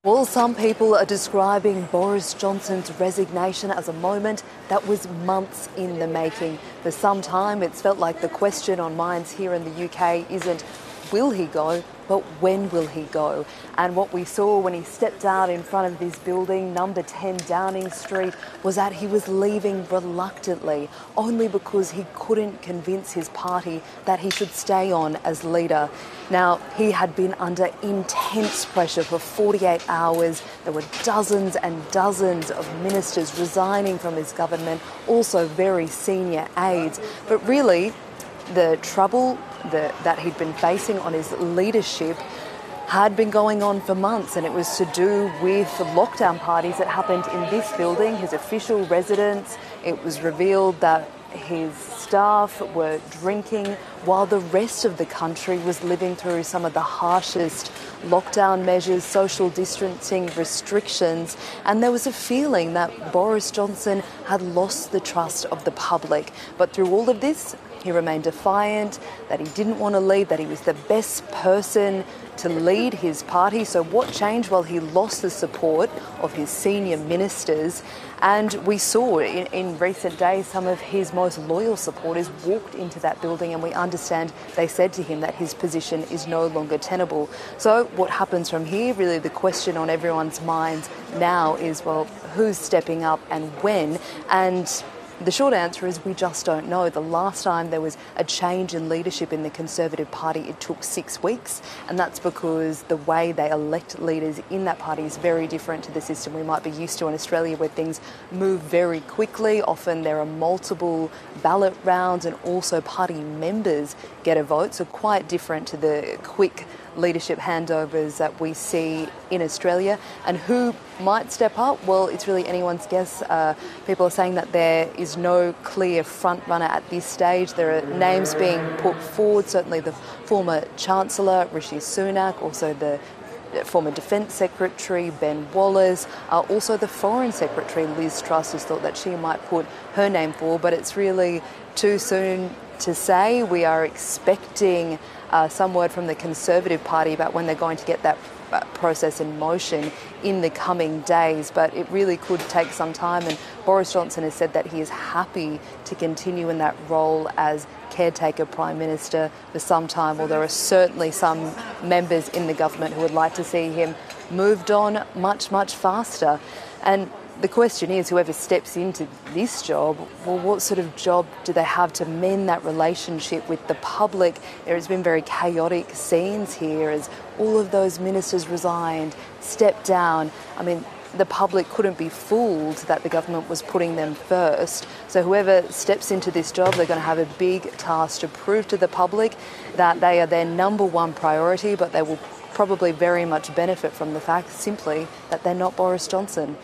Well, some people are describing Boris Johnson's resignation as a moment that was months in the making. For some time, it's felt like the question on minds here in the UK isn't will he go, but when will he go? And what we saw when he stepped out in front of this building, number 10 Downing Street, was that he was leaving reluctantly, only because he couldn't convince his party that he should stay on as leader. Now, he had been under intense pressure for 48 hours. There were dozens and dozens of ministers resigning from his government, also very senior aides. But really, the trouble that he'd been facing on his leadership had been going on for months, and it was to do with lockdown parties that happened in this building, his official residence. It was revealed that his staff were drinking while the rest of the country was living through some of the harshest lockdown measures, social distancing restrictions, and there was a feeling that Boris Johnson had lost the trust of the public. But through all of this, he remained defiant, that he didn't want to leave, that he was the best person to lead his party. So what changed? Well, he lost the support of his senior ministers, and we saw in recent days some of his most loyal supporters walked into that building, and we understand they said to him that his position is no longer tenable. So what happens from here? Really, the question on everyone's minds now is, well, who's stepping up and when? And the short answer is we just don't know. The last time there was a change in leadership in the Conservative Party, it took 6 weeks, and that's because the way they elect leaders in that party is very different to the system we might be used to in Australia, where things move very quickly. Often there are multiple ballot rounds, and also party members get a vote, so quite different to the quick leadership handovers that we see in Australia. And who might step up? Well, it's really anyone's guess. People are saying that there is no clear front runner at this stage. There are names being put forward, certainly the former Chancellor, Rishi Sunak, also the former Defence Secretary, Ben Wallace, also the Foreign Secretary, Liz Truss, has thought that she might put her name forward, but it's really too soon to say. We are expecting some word from the Conservative Party about when they're going to get that process in motion in the coming days, but it really could take some time, and Boris Johnson has said that he is happy to continue in that role as caretaker Prime Minister for some time. Well, there are certainly some members in the government who would like to see him moved on much, much faster. And the question is, whoever steps into this job, well, what sort of job do they have to mend that relationship with the public? There has been very chaotic scenes here as all of those ministers resigned, stepped down. I mean, the public couldn't be fooled that the government was putting them first. So whoever steps into this job, they're going to have a big task to prove to the public that they are their number one priority, but they will probably very much benefit from the fact simply that they're not Boris Johnson.